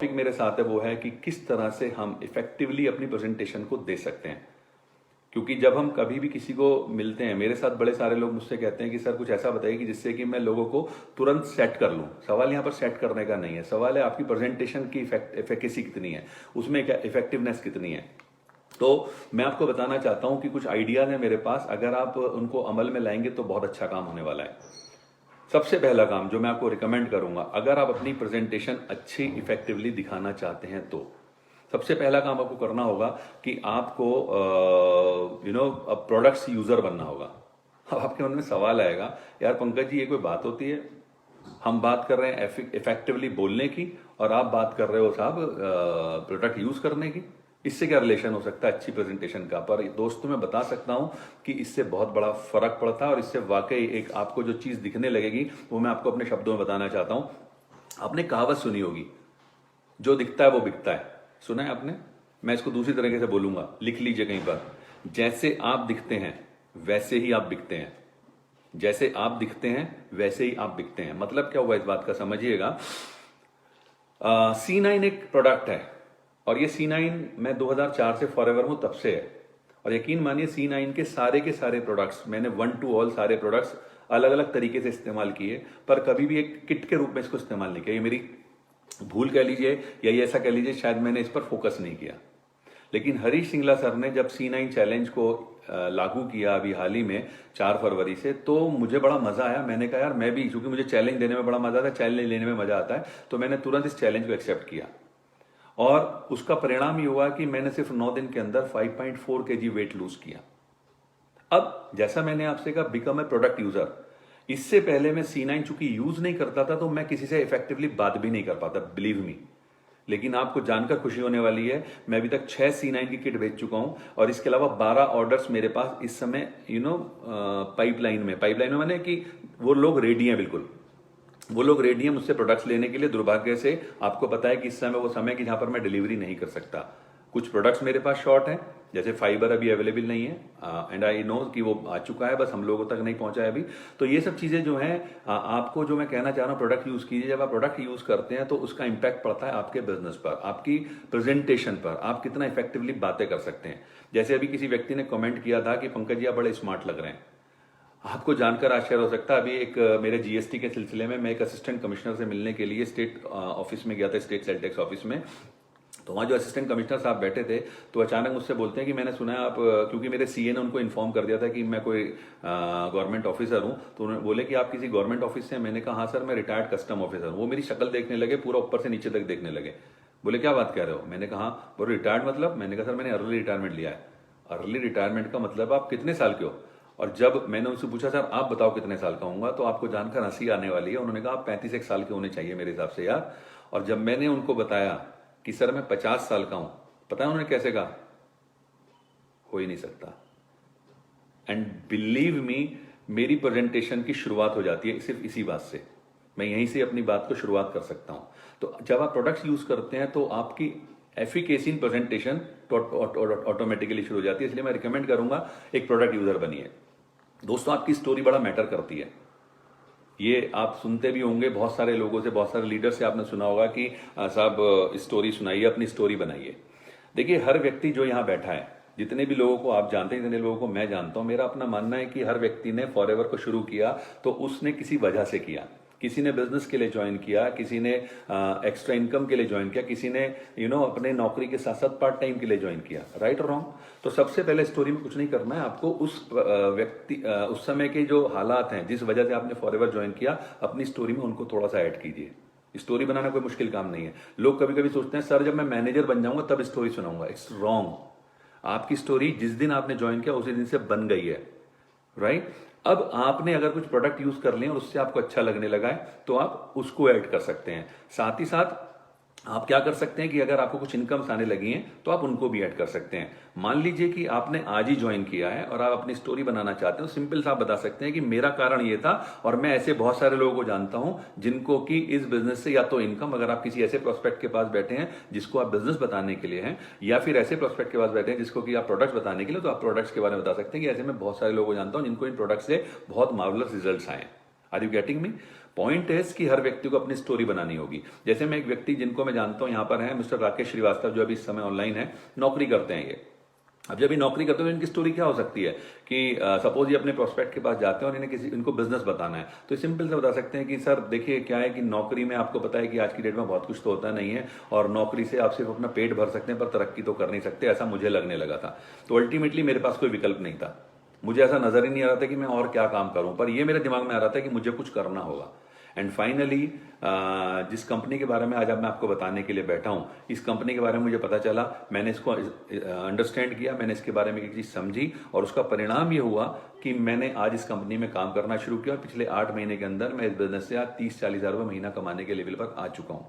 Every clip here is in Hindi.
टॉपिक मेरे साथ है वो है कि किस तरह से हम इफेक्टिवली अपनी प्रेजेंटेशन को दे सकते हैं। क्योंकि जब हम कभी भी किसी को मिलते हैं, मेरे साथ बड़े सारे लोग मुझसे कहते हैं कि सर कुछ ऐसा बताइए कि जिससे कि मैं लोगों को तुरंत सेट कर लूं। सवाल यहाँ पर सेट करने का नहीं है, सवाल है आपकी प्रेजेंटेशन की इफेक्टेसी कितनी है, उसमें क्या इफेक्टिवनेस कितनी है। तो मैं आपको बताना चाहता हूं कि कुछ आइडियाज हैं मेरे पास, अगर आप उनको अमल में लाएंगे तो बहुत अच्छा काम होने वाला है। सबसे पहला काम जो मैं आपको रिकमेंड करूंगा, अगर आप अपनी प्रेजेंटेशन अच्छी इफेक्टिवली दिखाना चाहते हैं तो सबसे पहला काम आपको करना होगा कि आपको प्रोडक्ट्स यूजर बनना होगा। अब आपके मन में सवाल आएगा, यार पंकज जी ये कोई बात होती है, हम बात कर रहे हैं इफेक्टिवली बोलने की और आप बात कर रहे हो साहब प्रोडक्ट यूज करने की, इससे क्या रिलेशन हो सकता है अच्छी प्रेजेंटेशन का। पर दोस्तों मैं बता सकता हूं कि इससे बहुत बड़ा फर्क पड़ता है और इससे वाकई एक आपको जो चीज दिखने लगेगी वो मैं आपको अपने शब्दों में बताना चाहता हूं। आपने कहावत सुनी होगी, जो दिखता है वो बिकता है, सुना है आपने? मैं इसको दूसरी तरीके से बोलूंगा, लिख लीजिए कहीं पर, जैसे आप दिखते हैं वैसे ही आप बिकते हैं। जैसे आप दिखते हैं वैसे ही आप बिकते हैं। मतलब क्या हुआ इस बात का समझिएगा। C9 एक प्रोडक्ट है और ये C9 मैं 2004 से फॉरएवर हूं, तब से है। और यकीन मानिए C9 के सारे प्रोडक्ट्स मैंने वन टू ऑल सारे प्रोडक्ट्स अलग अलग तरीके से इस्तेमाल किए, पर कभी भी एक किट के रूप में इसको इस्तेमाल नहीं किया। ये मेरी भूल कह लीजिए या ये ऐसा कह लीजिए, शायद मैंने इस पर फोकस नहीं किया। लेकिन हरीश सिंगला सर ने जब C9 चैलेंज को लागू किया अभी हाल ही में 4 फरवरी से, तो मुझे बड़ा मजा आया। मैंने कहा यार मैं भी, क्योंकि मुझे चैलेंज देने में बड़ा मजा आता है, चैलेंज लेने में मजा आता है, तो मैंने तुरंत इस चैलेंज को एक्सेप्ट किया। और उसका परिणाम ये हुआ कि मैंने सिर्फ 9 दिन के अंदर 5.4 kg वेट लूज किया। अब जैसा मैंने आपसे कहा, बिकम ए प्रोडक्ट यूजर। इससे पहले मैं C9 चूंकि यूज नहीं करता था तो मैं किसी से इफेक्टिवली बात भी नहीं कर पाता, बिलीव मी। लेकिन आपको जानकर खुशी होने वाली है, मैं अभी तक 6 C9 की किट बेच चुका हूं और इसके अलावा 12 ऑर्डर्स मेरे पास इस समय पाइपलाइन में माने कि वो लोग रेडी हैं, बिल्कुल वो लोग रेडी हैं मुझसे प्रोडक्ट्स लेने के लिए। दुर्भाग्य से आपको पता है कि इस समय वो समय कि जहां पर मैं डिलीवरी नहीं कर सकता। कुछ प्रोडक्ट्स मेरे पास शॉर्ट हैं, जैसे फाइबर अभी अवेलेबल नहीं है एंड आई नो कि वो आ चुका है, बस हम लोगों तक नहीं पहुंचा है अभी। तो ये सब चीजें जो हैं, आपको जो मैं कहना चाह रहा हूं, प्रोडक्ट यूज कीजिए। जब आप प्रोडक्ट यूज करते हैं तो उसका इंपैक्ट पड़ता है आपके बिजनेस पर, आपकी प्रेजेंटेशन पर, आप कितना इफेक्टिवली बातें कर सकते हैं। जैसे अभी किसी व्यक्ति ने कमेंट किया था कि पंकज जी आप बड़े स्मार्ट लग रहे हैं। आपको जानकर आश्चर्य हो सकता है, अभी एक मेरे जीएसटी के सिलसिले में मैं एक असिस्टेंट कमिश्नर से मिलने के लिए स्टेट ऑफिस में गया था, स्टेट सेल टैक्स ऑफिस में। तो वहाँ जो असिस्टेंट कमिश्नर साहब बैठे थे, तो अचानक मुझसे बोलते हैं कि मैंने सुना है आप, क्योंकि मेरे सीए ने उनको इन्फॉर्म कर दिया था कि मैं कोई गवर्नमेंट ऑफिसर हूँ, तो उन्होंने बोले कि आप किसी गवर्नमेंट ऑफिस से हैं? मैंने कहा हाँ सर मैं रिटायर्ड कस्टम ऑफिसर हूँ। वो मेरी शक्ल देखने लगे, पूरा ऊपर से नीचे तक देखने लगे। बोले क्या बात कह रहे हो? मैंने कहा बोले रिटायर्ड मतलब? मैंने कहा सर मैंने अर्ली रिटायरमेंट लिया है। अर्ली रिटायरमेंट का मतलब आप कितने साल के हो? और जब मैंने उनसे पूछा सर आप बताओ कितने साल का होऊंगा, तो आपको जानकर हंसी आने वाली है। उन्होंने कहा आप 35 साल के होने चाहिए मेरे हिसाब से यार। और जब मैंने उनको बताया कि सर मैं 50 साल का हूं, पता है उन्होंने कैसे कहा? हो ही नहीं सकता। एंड बिलीव मी, मेरी प्रेजेंटेशन की शुरुआत हो जाती है सिर्फ इसी बात से। मैं यहीं से अपनी बात को शुरुआत कर सकता हूं। तो जब आप प्रोडक्ट्स यूज करते हैं तो आपकी एफिकेसी इन प्रेजेंटेशन ऑटोमेटिकली शुरू हो जाती है। इसलिए मैं रिकमेंड करूंगा एक प्रोडक्ट यूजर बनिए। दोस्तों आपकी स्टोरी बड़ा मैटर करती है। ये आप सुनते भी होंगे बहुत सारे लोगों से, बहुत सारे लीडर से आपने सुना होगा कि साहब स्टोरी सुनाइए, अपनी स्टोरी बनाइए। देखिए हर व्यक्ति जो यहाँ बैठा है, जितने भी लोगों को आप जानते हैं, जितने लोगों को मैं जानता हूं, मेरा अपना मानना है कि हर व्यक्ति ने फॉरएवर को शुरू किया तो उसने किसी वजह से किया। किसी ने बिजनेस के लिए ज्वाइन किया, किसी ने एक्स्ट्रा इनकम के लिए ज्वाइन किया, किसी ने अपने नौकरी के साथ साथ पार्ट टाइम के लिए ज्वाइन किया। राइट और रॉन्ग? तो सबसे पहले स्टोरी में कुछ नहीं करना है आपको, उस व्यक्ति उस समय के जो हालात हैं, जिस वजह से आपने फॉरएवर ज्वाइन किया, अपनी स्टोरी में उनको थोड़ा सा ऐड कीजिए। स्टोरी बनाना कोई मुश्किल काम नहीं है। लोग कभी कभी सोचते हैं सर जब मैं मैनेजर बन जाऊंगा तब स्टोरी सुनाऊंगा। It's wrong. आपकी स्टोरी जिस दिन आपने ज्वाइन किया उसी दिन से बन गई है। राइट? अब आपने अगर कुछ प्रोडक्ट यूज कर लिया और उससे आपको अच्छा लगने लगा है तो आप उसको ऐड कर सकते हैं। साथ ही साथ आप क्या कर सकते हैं कि अगर आपको कुछ इनकम्स आने लगी हैं तो आप उनको भी ऐड कर सकते हैं। मान लीजिए कि आपने आज ही ज्वाइन किया है और आप अपनी स्टोरी बनाना चाहते हो, सिंपल सा आप बता सकते हैं कि मेरा कारण ये था और मैं ऐसे बहुत सारे लोगों को जानता हूं जिनको कि इस बिजनेस से या तो इनकम, अगर आप किसी ऐसे प्रोस्पेक्ट के पास बैठे हैं जिसको आप बिजनेस बताने के लिए हैं, या फिर ऐसे प्रोस्पेक्ट के पास बैठे हैं जिसको कि आप प्रोडक्ट्स बताने के लिए, तो आप प्रोडक्ट्स के बारे में बता सकते हैं कि ऐसे मैं बहुत सारे लोगों को जानता हूं जिनको इन प्रोडक्ट से बहुत मार्वलस रिजल्ट्स आए। Are you getting me? Point है कि हर व्यक्ति को अपनी स्टोरी बनानी होगी। जैसे मैं एक व्यक्ति जिनको मैं जानता हूं यहां पर है, मिस्टर राकेश श्रीवास्तव, जो अभी इस समय ऑनलाइन है, नौकरी करते हैं ये। अब जब ये नौकरी करते हैं तो इनकी स्टोरी क्या हो सकती है कि सपोज ये अपने प्रोस्पेक्ट के पास जाते हैं और इन्हें इनको बिजनेस बताना है, तो सिंपल से बता सकते हैं कि सर देखिए क्या है कि नौकरी में आपको पता है कि आज की डेट में बहुत कुछ तो होता नहीं है, और नौकरी से आप सिर्फ अपना पेट भर सकते हैं पर तरक्की तो कर नहीं सकते, ऐसा मुझे लगने लगा था। तो अल्टीमेटली मेरे पास कोई विकल्प नहीं था, मुझे ऐसा नजर ही नहीं आ रहा था कि मैं और क्या काम करूं, पर ये मेरे दिमाग में आ रहा था कि मुझे कुछ करना होगा। एंड फाइनली जिस कंपनी के बारे में आज अब मैं आपको बताने के लिए बैठा हूं, इस कंपनी के बारे में मुझे पता चला, मैंने इसको अंडरस्टैंड किया, मैंने इसके बारे में एक चीज समझी, और उसका परिणाम ये हुआ कि मैंने आज इस कंपनी में काम करना शुरू किया, और पिछले 8 महीने के अंदर मैं इस बिजनेस से आज 30-40 हजार रुपये महीना कमाने के लेवल पर आ चुका हूं।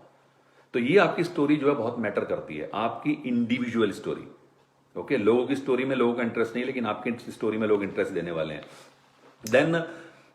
तो ये आपकी स्टोरी जो है बहुत मैटर करती है, आपकी इंडिविजुअल स्टोरी। ओके, लोगों की स्टोरी में लोगों का इंटरेस्ट नहीं, लेकिन आपकी स्टोरी में लोग इंटरेस्ट देने वाले हैं। देन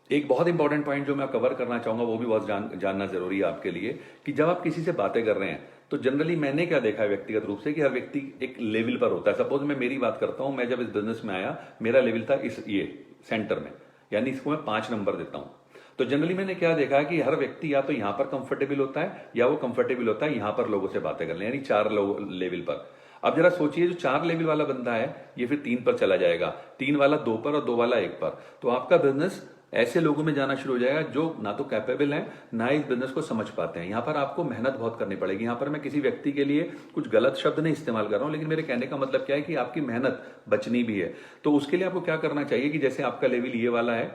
एक बहुत इंपॉर्टेंट पॉइंट जो मैं कवर करना चाहूंगा, वो भी बहुत जानना जरूरी है आपके लिए, कि जब आप किसी से बातें कर रहे हैं तो जनरली मैंने क्या देखा है व्यक्तिगत रूप से कि हर व्यक्ति एक लेवल पर होता है। सपोज मैं मेरी बात करता हूं, मैं जब इस बिजनेस में आया मेरा लेवल था इस ये सेंटर में, यानी इसको मैं 5 नंबर देता हूं। तो जनरली मैंने क्या देखा है कि हर व्यक्ति या तो यहां पर कंफर्टेबल होता है या वो कंफर्टेबल होता है यहां पर लोगों से बातें करने, यानी 4 लेवल पर। अब जरा सोचिए, जो 4 लेवल वाला बंदा है ये फिर 3 पर चला जाएगा, 3 वाला 2 पर और 2 वाला 1 पर, तो आपका बिजनेस ऐसे लोगों में जाना शुरू हो जाएगा जो ना तो कैपेबल हैं ना इस बिजनेस को समझ पाते हैं। यहां पर आपको मेहनत बहुत करनी पड़ेगी। यहां पर मैं किसी व्यक्ति के लिए कुछ गलत शब्द नहीं इस्तेमाल कर रहा हूं, लेकिन मेरे कहने का मतलब क्या है कि आपकी मेहनत बचनी भी है। तो उसके लिए आपको क्या करना चाहिए कि जैसे आपका लेवल ये वाला है,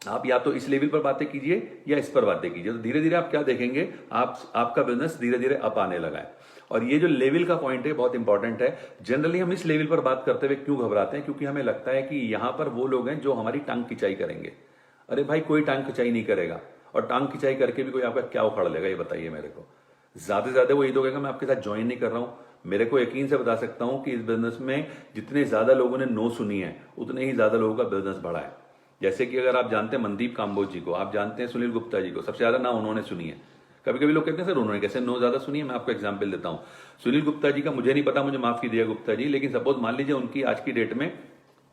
आप या तो इस लेवल पर बातें कीजिए या इस पर बातें कीजिए, तो धीरे धीरे आप क्या देखेंगे, आपका बिजनेस धीरे धीरे अप आने लगा है। और ये जो लेवल का पॉइंट है बहुत इंपॉर्टेंट है। जनरली हम इस लेवल पर बात करते हुए क्यों घबराते हैं, क्योंकि हमें लगता है कि यहां पर वो लोग हैं जो हमारी टांग खिंचाई करेंगे। अरे भाई, कोई टांग खिंचाई नहीं करेगा, और टांग खिंचाई करके भी कोई आपका क्या उखाड़ लेगा, ये बताइए मेरे को। ज्यादा से ज्यादा वो ये तो कहेगा मैं आपके साथ ज्वाइन नहीं कर रहा हूं। मेरे को यकीन से बता सकता हूं कि इस बिजनेस में जितने ज्यादा लोगों ने नो सुनी है उतने ही ज्यादा लोगों का बिजनेस बढ़ा है। जैसे कि अगर आप जानते हैं मनदीप काम्बोज जी को, आप जानते हैं सुनील गुप्ता जी को, सबसे ज्यादा ना उन्होंने सुनी है। कभी कभी लोग कहते हैं सर उन्होंने कैसे नो ज्यादा सुनी है, मैं आपको एग्जाम्पल देता हूं। सुनील गुप्ता जी का मुझे नहीं पता, मुझे माफ कीजिएगा गुप्ता जी, लेकिन सपोज मान लीजिए उनकी आज की डेट में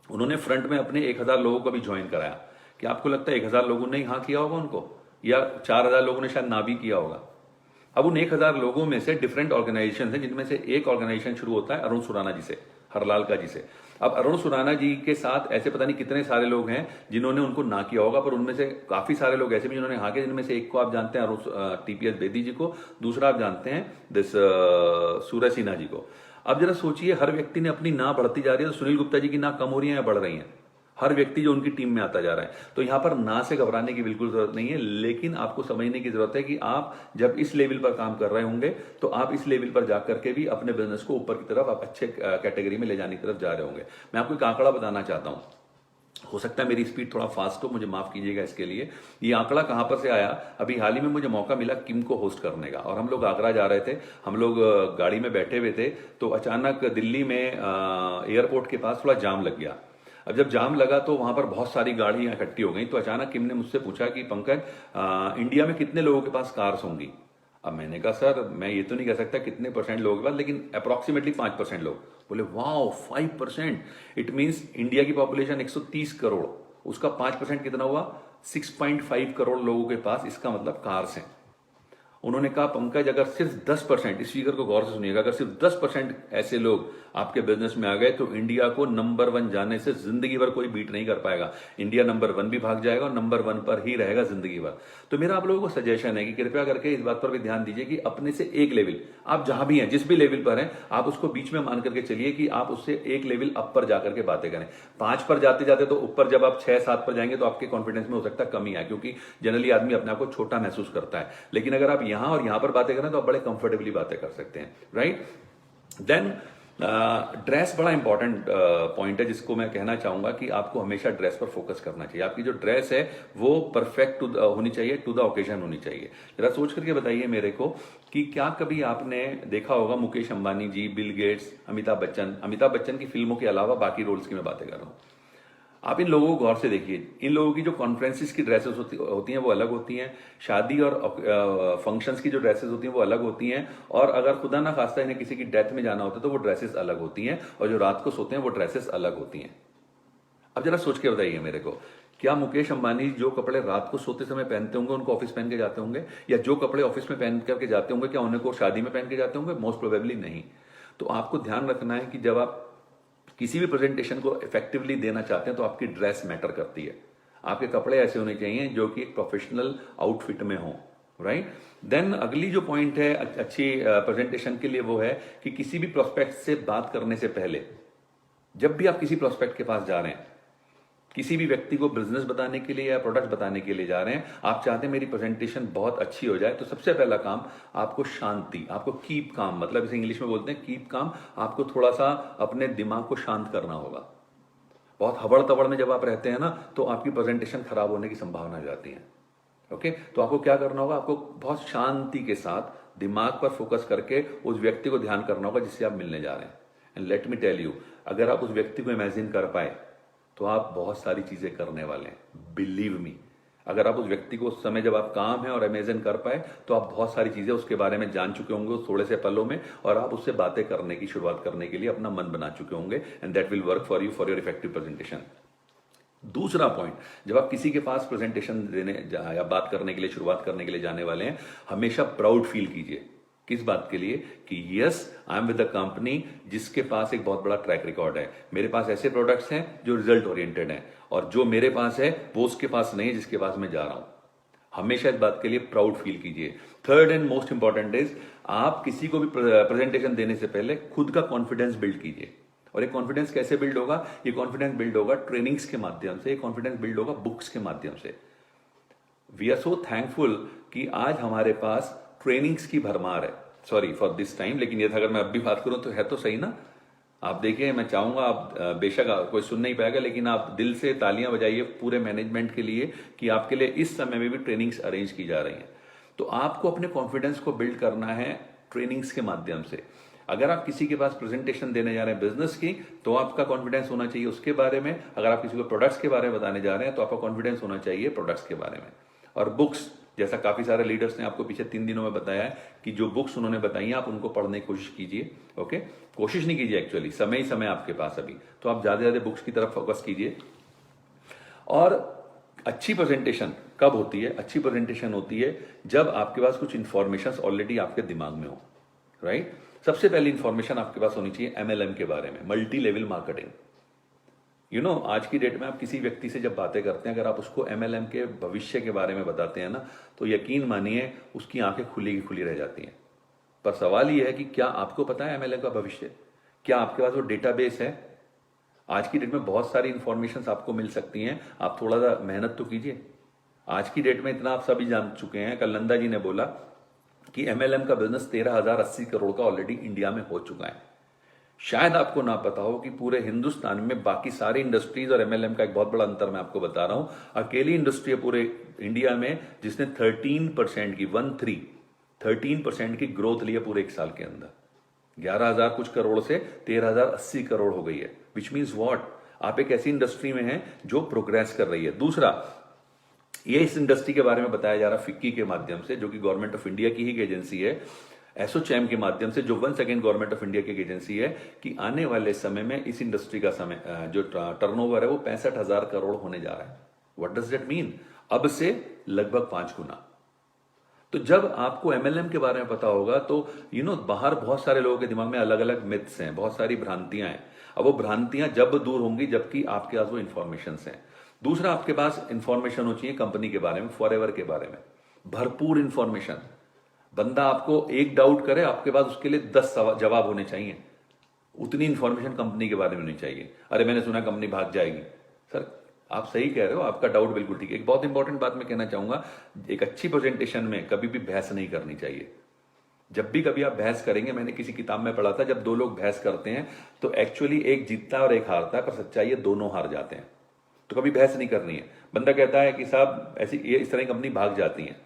उन्होंने फ्रंट में अपने 1000 लोगों को भी ज्वाइन कराया। क्या आपको लगता है 1000 लोगों ने हाँ किया होगा उनको, या 4000 लोगों ने शायद ना भी किया होगा? अब उन 1000 लोगों में से डिफरेंट ऑर्गेनाइजेशन है, जिनमें से एक ऑर्गेनाइजेशन शुरू होता है अरुण सुराना जी से, हरलाल का जी से। अब अरुण सुराना जी के साथ ऐसे पता नहीं कितने सारे लोग हैं जिन्होंने उनको ना किया होगा, पर उनमें से काफी सारे लोग ऐसे भी जिन्होंने हाँ किया, जिनमें से एक को आप जानते हैं टीपीएस बेदी जी को, दूसरा आप जानते हैं सूरज सिन्हा जी को। अब जरा सोचिए, हर व्यक्ति ने अपनी ना बढ़ती जा रही है, तो सुनील गुप्ता जी की ना कम हो रही है या बढ़ रही है? हर व्यक्ति जो उनकी टीम में आता जा रहा है। तो यहां पर ना से घबराने की बिल्कुल जरूरत नहीं है, लेकिन आपको समझने की जरूरत है कि आप जब इस लेवल पर काम कर रहे होंगे तो आप इस लेवल पर जाकर के भी अपने बिजनेस को ऊपर की तरफ आप अच्छे कैटेगरी में ले जाने की तरफ जा रहे होंगे। मैं आपको एक आंकड़ा बताना चाहता हूं, हो सकता है मेरी स्पीड थोड़ा फास्ट हो, मुझे माफ कीजिएगा इसके लिए। ये आंकड़ा कहां पर से आया, अभी हाल ही में मुझे मौका मिला किम को होस्ट करने का, और हम लोग आगरा जा रहे थे, हम लोग गाड़ी में बैठे हुए थे, तो अचानक दिल्ली में एयरपोर्ट के पास थोड़ा जाम लग गया। अब जब जाम लगा तो वहां पर बहुत सारी गाड़ियां इकट्ठी हो गई, तो अचानक किम ने मुझसे पूछा कि पंकज इंडिया में कितने लोगों के पास कार्स होंगी? अब मैंने कहा सर मैं ये तो नहीं कह सकता कितने परसेंट लोगों के पास, लेकिन अप्रोक्सीमेटली 5% लोग। बोले वाओ 5%, इट मीन्स इंडिया की पॉपुलेशन 130 करोड़, उसका 5% कितना हुआ, 6.5 करोड़ लोगों के पास इसका मतलब कार्स हैं। उन्होंने कहा पंकज अगर सिर्फ 10%, इस फिगर को गौर से सुनिएगा, अगर सिर्फ 10% ऐसे लोग आपके बिजनेस में आ गए तो इंडिया को नंबर 1 जाने से जिंदगी भर कोई बीट नहीं कर पाएगा। इंडिया नंबर 1 भी भाग जाएगा और नंबर 1 पर ही रहेगा जिंदगी भर। तो मेरा आप लोगों को सजेशन है कि कृपया करके इस बात पर भी ध्यान दीजिए कि अपने से एक लेवल, आप जहां भी हैं जिस भी लेवल पर हैं, आप उसको बीच में मान करके चलिए कि आप उससे एक लेवल अप पर जाकर के बातें करें। 5 पर जाते जाते तो ऊपर जब आप 6-7 पर जाएंगे तो आपके कॉन्फिडेंस में हो सकता है कमी आए, क्योंकि जनरली आदमी अपने आप को छोटा महसूस करता है। लेकिन अगर आप यहां और यहां पर बातें करें तो आप बड़े कंफर्टेबली बातें कर सकते हैं, राइट। देन ड्रेस बड़ा इंपॉर्टेंट पॉइंट है जिसको मैं कहना चाहूंगा कि आपको हमेशा ड्रेस पर फोकस करना चाहिए। आपकी जो ड्रेस है वो परफेक्ट होनी चाहिए, टू द ओकेजन होनी चाहिए। जरा सोच करके बताइए मेरे को कि क्या कभी आपने देखा होगा मुकेश अंबानी जी, बिल गेट्स, अमिताभ बच्चन की फिल्मों के अलावा बाकी रोल्स की मैं बातें कर रहा हूं, आप इन लोगों को गौर से देखिए, इन लोगों की जो कॉन्फ्रेंसिस की ड्रेसेस होती हैं वो अलग होती हैं, शादी और फंक्शंस की जो ड्रेसेस होती हैं वो अलग होती हैं, और अगर खुदा ना खास्ता इन्हें किसी की डेथ में जाना होता है तो वो ड्रेसेस अलग होती हैं, और जो रात को सोते हैं वो ड्रेसेस अलग होती हैं। अब जरा सोच के बताइए मेरे को, क्या मुकेश अंबानी जो कपड़े रात को सोते समय पहनते होंगे उनको ऑफिस पहन के जाते होंगे, या जो कपड़े ऑफिस में पहन करके जाते होंगे क्या उनको शादी में पहन के जाते होंगे? मोस्ट प्रोबेबली नहीं। तो आपको ध्यान रखना है कि जब आप किसी भी प्रेजेंटेशन को इफेक्टिवली देना चाहते हैं तो आपकी ड्रेस मैटर करती है। आपके कपड़े ऐसे होने चाहिए जो कि एक प्रोफेशनल आउटफिट में हो, राइट। देन अगली जो पॉइंट है अच्छी प्रेजेंटेशन के लिए वो है कि किसी भी प्रोस्पेक्ट से बात करने से पहले, जब भी आप किसी प्रोस्पेक्ट के पास जा रहे हैं, किसी भी व्यक्ति को बिजनेस बताने के लिए या प्रोडक्ट बताने के लिए जा रहे हैं, आप चाहते हैं मेरी प्रेजेंटेशन बहुत अच्छी हो जाए, तो सबसे पहला काम आपको शांति, आपको कीप काम, मतलब इसे इंग्लिश में बोलते हैं कीप काम। आपको थोड़ा सा अपने दिमाग को शांत करना होगा। बहुत हबड़ तबड़ में जब आप रहते हैं ना तो आपकी प्रेजेंटेशन खराब होने की संभावना हो जाती है। ओके, तो आपको क्या करना होगा? आपको बहुत शांति के साथ दिमाग पर फोकस करके उस व्यक्ति को ध्यान करना होगा जिससे आप मिलने जा रहे हैं। And let me tell you, अगर आप उस व्यक्ति को इमेजिन कर पाए तो आप बहुत सारी चीजें करने वाले हैं। बिलीव मी, अगर आप उस व्यक्ति को उस समय जब आप काम है और इमेजिन कर पाए तो आप बहुत सारी चीजें उसके बारे में जान चुके होंगे उस थोड़े से पलों में, और आप उससे बातें करने की शुरुआत करने के लिए अपना मन बना चुके होंगे। And that will work for you for your effective presentation. दूसरा पॉइंट, जब आप किसी के पास प्रेजेंटेशन देने या बात करने के लिए, शुरुआत करने के लिए जाने वाले हैं, हमेशा प्राउड फील कीजिए। किस बात के लिए? कि yes, I am with the company जिसके पास एक बहुत बड़ा ट्रैक रिकॉर्ड है। मेरे पास ऐसे प्रोडक्ट्स हैं जो रिजल्ट ओरिएंटेड हैं, और जो मेरे पास है वो उसके पास नहीं है जिसके पास मैं जा रहा हूं। हमेशा इस बात के लिए प्राउड फील कीजिए। Third and most important is, आप किसी को भी प्रेजेंटेशन देने से पहले खुद का कॉन्फिडेंस बिल्ड कीजिए। और ये कॉन्फिडेंस कैसे बिल्ड होगा? ये कॉन्फिडेंस बिल्ड होगा ट्रेनिंग्स के माध्यम से, ये कॉन्फिडेंस बिल्ड होगा बुक्स के माध्यम से। वी आर सो थैंकफुल कि आज हमारे पास ट्रेनिंग्स की भरमार है। सॉरी फॉर दिस टाइम, लेकिन ये था, अगर मैं अब भी बात करूं तो है तो सही ना। आप देखिए, मैं चाहूंगा आप बेशक कोई सुन नहीं पाएगा, लेकिन आप दिल से तालियां बजाइए पूरे मैनेजमेंट के लिए कि आपके लिए इस समय में भी ट्रेनिंग्स अरेंज की जा रही हैं। तो आपको अपने कॉन्फिडेंस को बिल्ड करना है ट्रेनिंग्स के माध्यम से। अगर आप किसी के पास प्रेजेंटेशन देने जा रहे हैं बिजनेस की, तो आपका कॉन्फिडेंस होना चाहिए उसके बारे में। अगर आप किसी को प्रोडक्ट्स के बारे में बताने जा रहे हैं तो आपका कॉन्फिडेंस होना चाहिए प्रोडक्ट्स के बारे में। और बुक्स, जैसा काफी सारे लीडर्स ने आपको पिछले 3 दिनों में बताया है कि जो बुक्स उन्होंने बताई हैं आप उनको पढ़ने की कोशिश कीजिए। ओके, कोशिश नहीं कीजिए, एक्चुअली समय ही समय आपके पास अभी, तो आप ज्यादा ज्यादा बुक्स की तरफ फोकस कीजिए। और अच्छी प्रेजेंटेशन कब होती है? अच्छी प्रेजेंटेशन होती है जब आपके पास कुछ इंफॉर्मेशन ऑलरेडी आपके दिमाग में हो, राइट। सबसे पहली इंफॉर्मेशन आपके पास होनी चाहिए MLM के बारे में, multi level marketing. You know, आज की डेट में आप किसी व्यक्ति से जब बातें करते हैं, अगर आप उसको MLM के भविष्य के बारे में बताते हैं ना, तो यकीन मानिए उसकी आंखें खुली की खुली रह जाती हैं। पर सवाल यह है कि क्या आपको पता है MLM का भविष्य? क्या आपके पास वो डेटाबेस है? आज की डेट में बहुत सारी इंफॉर्मेशन आपको मिल सकती हैं, आप थोड़ा सा मेहनत तो कीजिए। आज की डेट में इतना आप सभी जान चुके हैं, कल नंदा जी ने बोला कि MLM का बिजनेस 13,080 करोड़ का ऑलरेडी इंडिया में हो चुका है। शायद आपको ना पता हो कि पूरे हिंदुस्तान में बाकी सारी इंडस्ट्रीज और MLM का एक बहुत बड़ा अंतर मैं आपको बता रहा हूं। अकेली इंडस्ट्री है पूरे इंडिया में जिसने 13% की 13% की ग्रोथ ली है पूरे 1 साल के अंदर। 11,000 कुछ करोड़ से 13,080 करोड़ हो गई है। Which means what? आप एक ऐसी इंडस्ट्री में हैं जो प्रोग्रेस कर रही है। दूसरा, ये इस इंडस्ट्री के बारे में बताया जा रहा फिक्की के माध्यम से, जो कि गवर्नमेंट ऑफ इंडिया की ही एजेंसी है, एसोचैम के माध्यम से, जो once again government of India की एजेंसी है, कि आने वाले समय में इस इंडस्ट्री का समय जो टर्नओवर है वो 65,000 करोड़ होने जा रहा है। What does that mean? अब से लगभग 5 गुना। तो जब आपको MLM के बारे में पता होगा तो बाहर बहुत सारे लोगों के दिमाग में अलग अलग मिथ्स हैं, बहुत सारी भ्रांतियां हैं। अब वो भ्रांतियां जब दूर होंगी जबकि आपके पास वो इंफॉर्मेशन हैं। दूसरा, आपके पास इंफॉर्मेशन हो चाहिए कंपनी के बारे में, फॉरएवर के बारे में, भरपूर इंफॉर्मेशन। बंदा आपको एक डाउट करे, आपके पास उसके लिए 10 जवाब होने चाहिए। उतनी इंफॉर्मेशन कंपनी के बारे में नहीं चाहिए। अरे मैंने सुना कंपनी भाग जाएगी। सर आप सही कह रहे हो, आपका डाउट बिल्कुल ठीक है। एक बहुत इंपॉर्टेंट बात मैं कहना चाहूंगा, एक अच्छी प्रेजेंटेशन में कभी भी बहस नहीं करनी चाहिए। जब भी कभी आप बहस करेंगे, मैंने किसी किताब में पढ़ा था, जब 2 लोग बहस करते हैं तो एक्चुअली एक जीतता है और एक हारता है, पर सच्चाई है दोनों हार जाते हैं। तो कभी बहस नहीं करनी है। बंदा कहता है कि साहब ऐसी ये इस तरह की कंपनी भाग जाती है,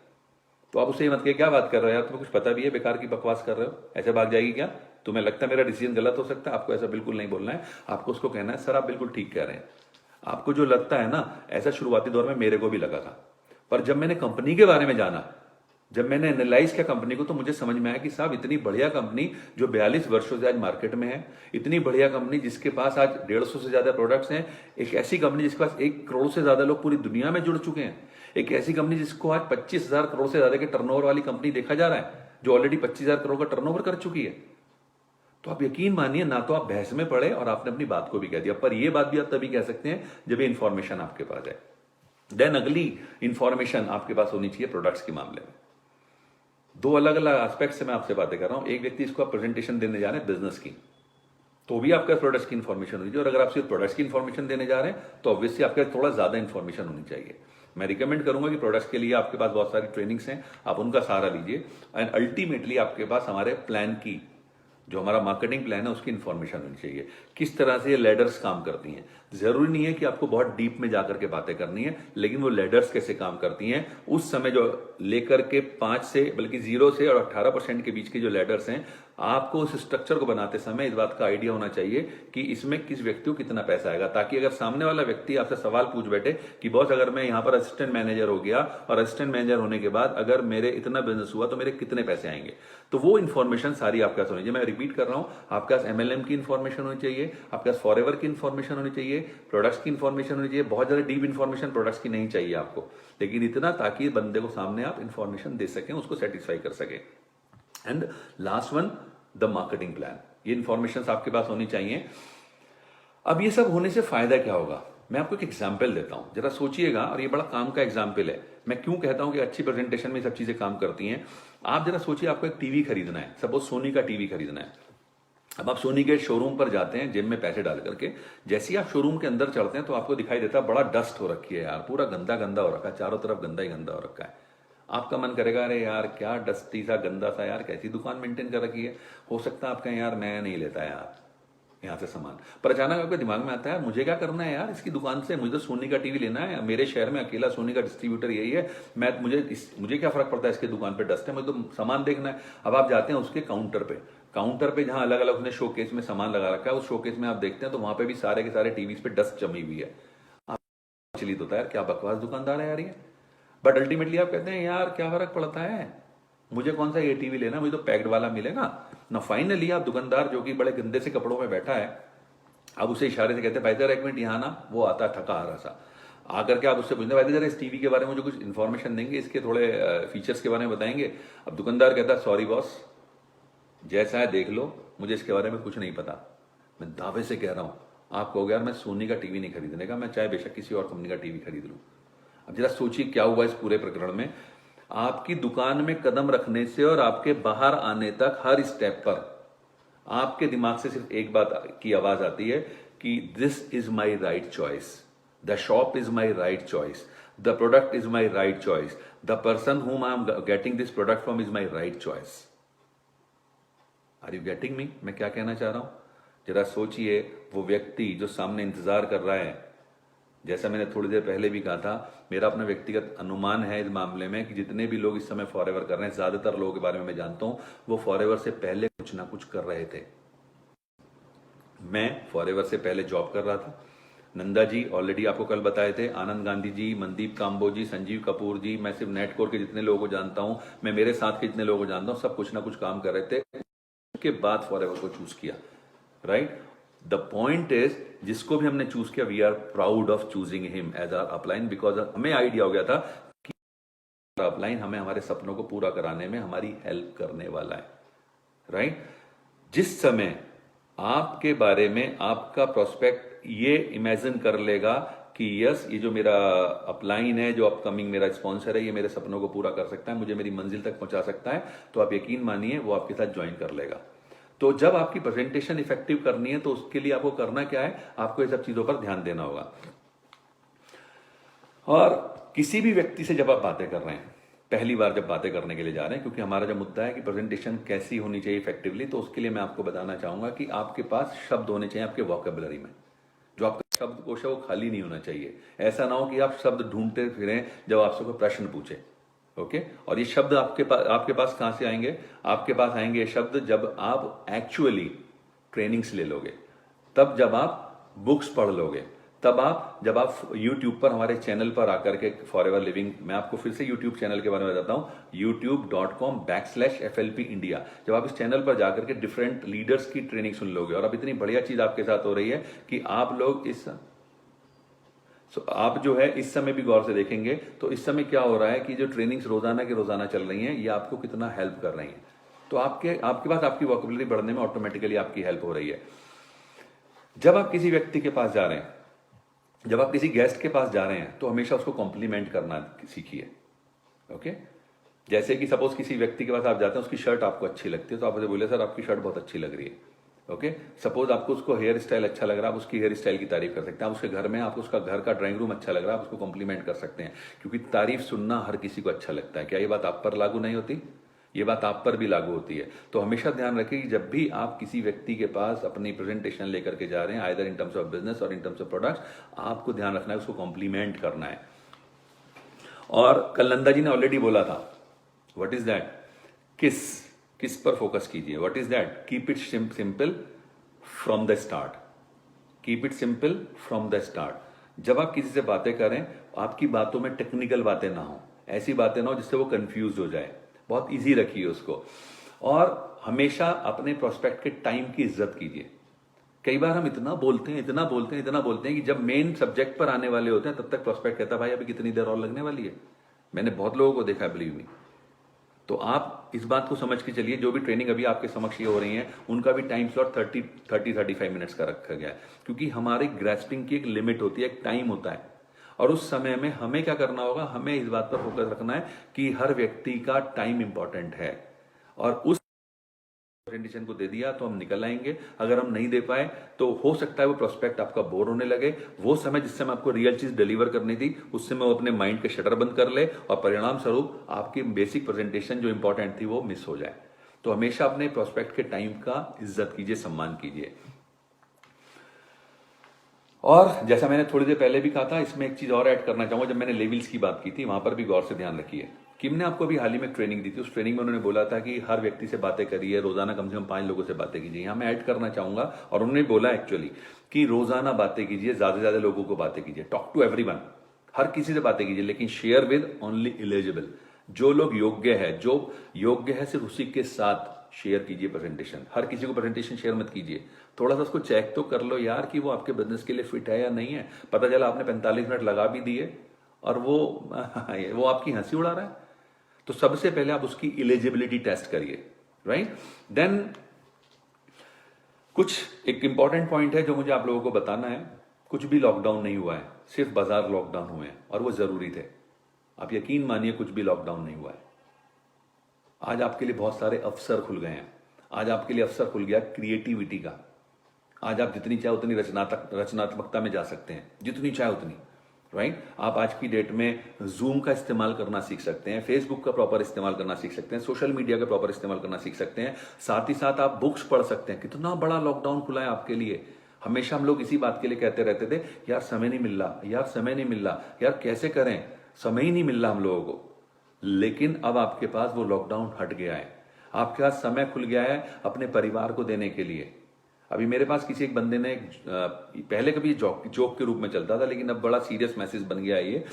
तो आप उससे मत कहिए क्या बात कर रहे हो यार, तुम्हें कुछ पता भी है, बेकार की बकवास कर रहे हो, ऐसे भाग जाएगी क्या? तुम्हें लगता है मेरा डिसीजन गलत हो सकता है? आपको ऐसा बिल्कुल नहीं बोलना है। आपको उसको कहना है सर आप बिल्कुल ठीक कह रहे हैं। आपको जो लगता है ना, ऐसा शुरुआती दौर में मेरे को भी लगा था, पर जब मैंने कंपनी के बारे में जाना जब मैंने एनालाइज किया कंपनी को तो मुझे समझ में आया कि साहब इतनी बढ़िया कंपनी जो 42 वर्षों से आज मार्केट में है, इतनी बढ़िया कंपनी जिसके पास आज 150 से ज्यादा प्रोडक्ट्स हैं, एक ऐसी कंपनी जिसके पास 1 करोड़ से ज्यादा लोग पूरी दुनिया में जुड़ चुके हैं, एक ऐसी कंपनी जिसको आज 25,000 करोड़ से ज्यादा के टर्नओवर वाली कंपनी देखा जा रहा है, जो ऑलरेडी 25,000 करोड़ का टर्नओवर कर चुकी है। तो आप यकीन मानिए, ना तो आप बहस में पड़े और आपने अपनी बात को भी कह दिया, पर यह बात भी आप तभी कह सकते हैं जब ये इंफॉर्मेशन आपके पास है। देन अगली इंफॉर्मेशन आपके पास होनी चाहिए प्रोडक्ट्स के मामले में। 2 अलग अलग एस्पेक्ट से मैं आपसे बातें कर रहा हूं। एक व्यक्ति इसको आप प्रेजेंटेशन देने जा रहे हैं बिजनेस की, तो भी आपके प्रोडक्ट्स की इंफॉर्मेशन होनी चाहिए, और अगर आप सिर्फ प्रोडक्ट्स की इंफॉर्मेशन देने जा रहे हैं तो ऑब्वियसली आपके थोड़ा ज्यादा इंफॉर्मेशन होनी चाहिए। मैं रिकमेंड करूंगा कि प्रोडक्ट्स के लिए आपके पास बहुत सारी ट्रेनिंग्स हैं, आप उनका सहारा लीजिए, एंड अल्टीमेटली आपके पास हमारे प्लान की, जो हमारा मार्केटिंग प्लान है उसकी इंफॉर्मेशन होनी चाहिए, किस तरह से ये लेडर्स काम करती हैं। जरूरी नहीं है कि आपको बहुत डीप में जाकर के बातें करनी है, लेकिन वो लेडर्स कैसे काम करती हैं उस समय, जो लेकर के 5 से बल्कि 0 से और 18% के बीच के जो लेडर्स हैं, आपको उस स्ट्रक्चर को बनाते समय इस बात का आइडिया होना चाहिए कि इसमें किस व्यक्ति को कितना पैसा आएगा, ताकि अगर सामने वाला व्यक्ति आपसे सवाल पूछ बैठे कि बॉस अगर मैं यहां पर असिस्टेंट मैनेजर हो गया और असिस्टेंट मैनेजर होने के बाद अगर मेरे इतना बिजनेस हुआ तो मेरे कितने पैसे आएंगे, तो वो इन्फॉर्मेशन सारी आपके पास होनी चाहिए। मैं रिपीट कर रहा हूं, आपके पास MLM की इन्फॉर्मेशन होनी चाहिए, आपके पास फॉरएवर की इन्फॉर्मेशन होनी चाहिए, प्रोडक्ट्स की इन्फॉर्मेशन होनी चाहिए। बहुत ज्यादा डीप इन्फॉर्मेशन प्रोडक्ट्स की नहीं चाहिए आपको, लेकिन इतना ताकि बंदे को सामने आप इन्फॉर्मेशन दे सकें, उसको सेटिस्फाई कर सके। And last one, the marketing plan. ये इन्फॉर्मेशन आपके पास होनी चाहिए। अब ये सब होने से फायदा क्या होगा, मैं आपको एक एग्जाम्पल देता हूं, जरा सोचिएगा, और ये बड़ा काम का एग्जाम्पल है। मैं क्यों कहता हूं कि अच्छी प्रेजेंटेशन में सब चीजें काम करती हैं। आप जरा सोचिए, आपको एक टीवी खरीदना है, सपोज सोनी का टीवी खरीदना है। अब आप सोनी के शोरूम पर जाते हैं जेब में पैसे डाल करके, जैसे ही आप शोरूम के अंदर चढ़ते हैं तो आपको दिखाई देता है बड़ा डस्ट हो रखी है यार, पूरा गंदा गंदा हो रखा है, चारों तरफ गंदा ही गंदा हो रखा है। आपका मन करेगा अरे यार क्या डस्टी सा गंदा सा यार, कैसी दुकान मेंटेन कर रखी है। हो सकता है आप कहें यार मैं नहीं लेता यार यहाँ से सामान, पर अचानक आपके दिमाग में आता है मुझे क्या करना है यार इसकी दुकान से, मुझे तो सोनी का टीवी लेना है, मेरे शहर में अकेला सोनी का डिस्ट्रीब्यूटर यही है, मुझे क्या फर्क पड़ता है इसकी दुकान पे डस्ट है, मुझे तो सामान देखना है। अब आप जाते हैं उसके काउंटर पे जहां अलग अलग उसने शोकेस में सामान लगा रखा है, उस शोकेस में आप देखते हैं तो वहां पे भी सारे के सारे टीवी पे डस्ट जमी हुई है। आप चलिए होता है यार क्या बकवास दुकानदार है यार ये, बट अल्टीमेटली आप कहते हैं यार क्या फर्क पड़ता है, मुझे कौन सा ये टीवी लेना, मुझे तो पैक्ड वाला मिलेगा ना। फाइनली आप दुकानदार जो कि बड़े गंदे से कपड़ों में बैठा है, आप उसे इशारे से कहते हैं भाई जरा 1 मिनट यहाँ ना, वो आता थका हारा सा आकर के आप उससे पूछते भाई जरा इस टीवी के बारे में मुझे कुछ इन्फॉर्मेशन देंगे, इसके थोड़े फीचर्स के बारे में बताएंगे। अब दुकानदार कहता है सॉरी बॉस, जैसा है देख लो, मुझे इसके बारे में कुछ नहीं पता। मैं दावे से कह रहा हूं, आप कहोगे यार मैं सोनी का टीवी नहीं खरीदने का, मैं चाहे बेशक किसी और कंपनी का टीवी खरीद लूं। अब जरा सोचिए क्या हुआ इस पूरे प्रकरण में। आपकी दुकान में कदम रखने से और आपके बाहर आने तक हर स्टेप पर आपके दिमाग से सिर्फ एक बात की आवाज आती है कि this is my right choice, the shop is my right choice, the product is my right choice, the person whom I am getting this product from is my right choice. Are you getting me, मैं क्या कहना चाह रहा हूं। जरा सोचिए, वो व्यक्ति जो सामने इंतजार कर रहा है, जैसा मैंने थोड़ी देर पहले भी कहा था, मेरा अपना व्यक्तिगत अनुमान है इस मामले में कि जितने भी लोग इस समय फॉरएवर कर रहे हैं, ज्यादातर लोगों के बारे में मैं जानता हूं, वो फॉरएवर से पहले कुछ ना कुछ कर रहे थे। मैं फॉरएवर से पहले जॉब कर रहा था। नंदा जी ऑलरेडी आपको कल बताए थे, आनंद गांधी जी, मनदीप काम्बोजी, संजीव कपूर जी, मैं सिर्फ नेटकोर के जितने लोगों को जानता हूं, मैं मेरे साथ के जितने लोगों को जानता हूं, सब कुछ ना कुछ काम कर रहे थे, के बाद फॉरएवर को चूज किया। राइट, द पॉइंट इज, जिसको भी हमने चूज किया, we are proud of choosing him as our upline, because हमें आइडिया हो गया था कि अपलाइन हमें हमारे सपनों को पूरा कराने में हमारी हेल्प करने वाला है। राइट, जिस समय आपके बारे में आपका प्रोस्पेक्ट ये इमेजिन कर लेगा कि यस, ये जो मेरा अपलाइन है, जो अपकमिंग मेरा स्पॉन्सर है, ये मेरे सपनों को पूरा कर सकता है, मुझे मेरी मंजिल तक पहुंचा सकता है, तो आप यकीन मानिए वो आपके साथ ज्वाइन कर लेगा। तो जब आपकी प्रेजेंटेशन इफेक्टिव करनी है तो उसके लिए आपको करना क्या है, आपको ये सब चीजों पर ध्यान देना होगा। और किसी भी व्यक्ति से जब आप बातें कर रहे हैं, पहली बार जब बातें करने के लिए जा रहे हैं, क्योंकि हमारा जो मुद्दा है कि प्रेजेंटेशन कैसी होनी चाहिए इफेक्टिवली, तो उसके लिए मैं आपको बताना चाहूंगा कि आपके पास शब्द होने चाहिए आपके वोकैबुलरी में। जो आपका शब्दकोश है वो खाली नहीं होना चाहिए। ऐसा ना हो कि आप शब्द ढूंढते फिरें जब आपसे कोई प्रश्न पूछे। ओके, और ये शब्द आपके पास कहां से आएंगे, आपके पास आएंगे ये शब्द जब आप एक्चुअली ट्रेनिंग्स ले लोगे, तब जब आप बुक्स पढ़ लोगे, तब आप जब आप YouTube पर हमारे चैनल पर आकर के फॉरएवर लिविंग, मैं आपको फिर से YouTube चैनल के बारे में बताता हूँ, youtube.com/FLP India। जब आप इस चैनल पर जाकर के डिफरेंट लीडर्स की ट्रेनिंग सुन लोगे, और अब इतनी बढ़िया चीज आपके साथ हो रही है कि आप लोग आप जो है इस समय भी गौर से देखेंगे तो इस समय क्या हो रहा है कि जो ट्रेनिंग्स रोजाना के रोजाना चल रही हैं ये आपको कितना हेल्प कर रही हैं। तो आपके पास आपकी वोकैबुलरी बढ़ने में ऑटोमेटिकली आपकी हेल्प हो रही है। जब आप किसी व्यक्ति के पास जा रहे हैं, जब आप किसी गेस्ट के पास जा रहे हैं, तो हमेशा उसको कॉम्प्लीमेंट करना सीखिए। ओके, जैसे कि सपोज किसी व्यक्ति के पास आप जाते हैं, उसकी शर्ट आपको अच्छी लगती है, तो आप उसे बोले सर आपकी शर्ट बहुत अच्छी लग रही है। ओके, सपोज आपको उसको हेयर स्टाइल अच्छा लग रहा है, आप उसकी हेयर स्टाइल की तारीफ कर सकते हैं। आप उसके घर में, आपको उसका घर का ड्राइंग रूम अच्छा लग रहा है, आप उसको कॉम्प्लीमेंट कर सकते हैं, क्योंकि तारीफ सुनना हर किसी को अच्छा लगता है। क्या ये बात आप पर लागू नहीं होती? ये बात आप पर भी लागू होती है। तो हमेशा ध्यान रखें कि जब भी आप किसी व्यक्ति के पास अपनी प्रेजेंटेशन लेकर के जा रहे हैं, either in terms of business और इन टर्म्स ऑफ प्रोडक्ट्स, आपको ध्यान रखना है, उसको कॉम्प्लीमेंट करना है। और कल नंदा जी ने ऑलरेडी बोला था, व्हाट इज दैट? किस पर फोकस कीजिए। What is that? Keep it simple from the start. Keep it simple from the start. जब आप किसी से बातें करें, आपकी बातों में टेक्निकल बातें ना हो, ऐसी बातें ना हो जिससे वो कंफ्यूज हो जाए। बहुत इजी रखिए उसको। और हमेशा अपने प्रोस्पेक्ट के टाइम की इज्जत कीजिए। कई बार हम इतना बोलते हैं कि जब मेन सब्जेक्ट पर आने वाले होते हैं तब तक प्रोस्पेक्ट कहता है भाई अभी कितनी देर और लगने वाली है। मैंने बहुत लोगों को देखा है, बिलीव मी। तो आप इस बात को समझ के चलिए, जो भी ट्रेनिंग अभी आपके समक्ष ये हो रही है उनका भी टाइम स्लॉट 35 मिनट्स का रखा गया है, क्योंकि हमारी ग्रेस्पिंग की एक लिमिट होती है, एक टाइम होता है। और उस समय में हमें क्या करना होगा? हमें इस बात पर फोकस रखना है कि हर व्यक्ति का टाइम इंपॉर्टेंट है, और उस प्रेजेंटेशन को दे दिया तो हम निकल आएंगे। अगर हम नहीं दे पाए तो हो सकता है वो प्रोस्पेक्ट आपका बोर होने लगे। वो समय जिस समय आपको रियल चीज डिलीवर करनी थी, उस समय वो अपने माइंड के शटर बंद कर ले, और परिणाम स्वरूप आपकी बेसिक प्रेजेंटेशन जो इंपॉर्टेंट थी वो मिस हो जाए। तो हमेशा अपने प्रोस्पेक्ट के टाइम का इज्जत कीजिए, सम्मान कीजिए। और जैसा मैंने थोड़ी देर पहले भी कहा था, इसमें एक चीज और ऐड करना चाहूंगा। जब मैंने लेवल्स की बात की थी, वहां पर भी गौर से ध्यान रखिए। किम ने आपको अभी हाल ही में ट्रेनिंग दी थी, उस ट्रेनिंग में उन्होंने बोला था कि हर व्यक्ति से बातें करिए, रोजाना कम से कम 5 लोगों से बातें कीजिए। यहां मैं ऐड करना चाहूंगा, और उन्होंने बोला एक्चुअली कि रोजाना बातें कीजिए, ज्यादा से ज्यादा लोगों को बातें कीजिए। टॉक टू एवरीवन, हर किसी से बातें कीजिए, लेकिन शेयर विद ओनली एलिजिबल। जो लोग योग्य है, जो योग्य है, सिर्फ उसी के साथ शेयर कीजिए प्रेजेंटेशन। हर किसी को प्रेजेंटेशन शेयर मत कीजिए। थोड़ा सा उसको चेक तो कर लो यार कि वो आपके बिजनेस के लिए फिट है या नहीं है। पता चला आपने 45 मिनट लगा भी दिए और वो आपकी हंसी उड़ा रहा है। तो सबसे पहले आप उसकी एलिजिबिलिटी टेस्ट करिए, राइट? देन कुछ एक इंपॉर्टेंट पॉइंट है जो मुझे आप लोगों को बताना है। कुछ भी लॉकडाउन नहीं हुआ है, सिर्फ बाजार लॉकडाउन हुए हैं, और वो जरूरी थे। आप यकीन मानिए, कुछ भी लॉकडाउन नहीं हुआ है। आज आपके लिए बहुत सारे अवसर खुल गए हैं। आज आपके लिए अवसर खुल गया क्रिएटिविटी का। आज आप जितनी चाहे उतनी रचनात्मकता में जा सकते हैं, जितनी चाहे उतनी, राइट? आप आज की डेट में जूम का इस्तेमाल करना सीख सकते हैं, फेसबुक का प्रॉपर इस्तेमाल करना सीख सकते हैं, सोशल मीडिया का प्रॉपर इस्तेमाल करना सीख सकते हैं। साथ ही साथ आप बुक्स पढ़ सकते हैं। कितना बड़ा लॉकडाउन खुला है आपके लिए। हमेशा हम लोग इसी बात के लिए कहते रहते थे, यार समय नहीं मिल रहा, यार समय नहीं मिल रहा, यार कैसे करें, समय ही नहीं मिल रहा हम लोगों को। लेकिन अब आपके पास वो लॉकडाउन हट गया है, आपके पास समय खुल गया है अपने परिवार को देने के लिए। अभी मेरे पास किसी एक बंदे ने, पहले कभी जोक के रूप में चलता था, लेकिन अब बड़ा सीरियस मैसेज बन गया है ये।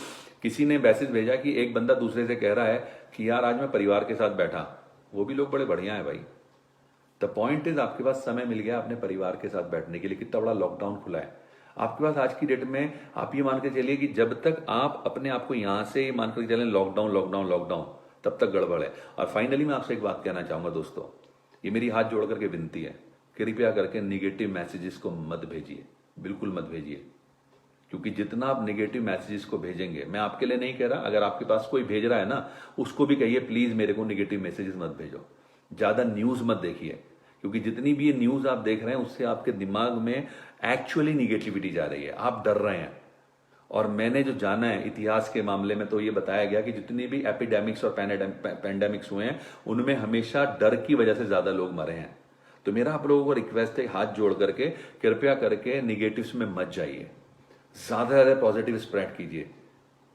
किसी ने मैसेज भेजा कि एक बंदा दूसरे से कह रहा है कि यार आज मैं परिवार के साथ बैठा। वो भी लोग बड़े बढ़िया है भाई। द पॉइंट इज, आपके पास समय मिल गया अपने परिवार के साथ बैठने के लिए। कितना बड़ा लॉकडाउन खुला है आपके पास आज की डेट में। आप ये मान के चलिए कि जब तक आप अपने आप को यहां से मान कर चलें लॉकडाउन लॉकडाउन लॉकडाउन, तब तक गड़बड़ है। और फाइनली मैं आपसे एक बात कहना चाहूंगा दोस्तों, ये मेरी हाथ जोड़ करके विनती है, कृपया करके निगेटिव मैसेजेस को मत भेजिए, बिल्कुल मत भेजिए। क्योंकि जितना आप निगेटिव मैसेजेस को भेजेंगे, मैं आपके लिए नहीं कह रहा, अगर आपके पास कोई भेज रहा है ना, उसको भी कहिए प्लीज मेरे को निगेटिव मैसेजेस मत भेजो। ज्यादा न्यूज मत देखिए, क्योंकि जितनी भी ये न्यूज आप देख रहे हैं उससे आपके दिमाग में एक्चुअली निगेटिविटी जा रही है, आप डर रहे हैं। और मैंने जो जाना है इतिहास के मामले में, तो ये बताया गया कि जितनी भी एपिडेमिक्स और पैंडेमिक्स हुए हैं, उनमें हमेशा डर की वजह से ज्यादा लोग मरे हैं। तो मेरा आप लोगों को रिक्वेस्ट है, हाथ जोड़ करके कृपया करके निगेटिव्स में मत जाइए, ज्यादा से ज्यादा पॉजिटिव स्प्रेड कीजिए।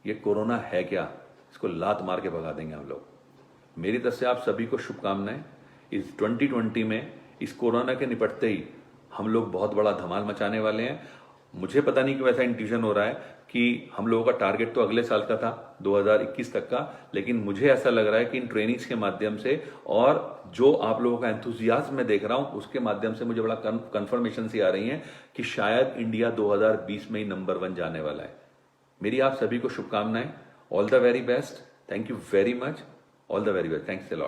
ये कोरोना है क्या, इसको लात मार के भगा देंगे हम लोग। मेरी तरफ से आप सभी को शुभकामनाएं। इस 2020 में इस कोरोना के निपटते ही हम लोग बहुत बड़ा धमाल मचाने वाले हैं। मुझे पता नहीं क्यों ऐसा इंट्यूशन हो रहा है कि हम लोगों का टारगेट तो अगले साल का था 2021 तक का, लेकिन मुझे ऐसा लग रहा है कि इन ट्रेनिंग्स के माध्यम से और जो आप लोगों का एंथुजियाज्म मैं देख रहा हूं उसके माध्यम से मुझे बड़ा कंफर्मेशन सी आ रही है कि शायद इंडिया 2020 में ही नंबर 1 जाने वाला है। मेरी आप सभी को शुभकामनाएं। All the very best. Thank you very much. All the very best. Thanks a lot.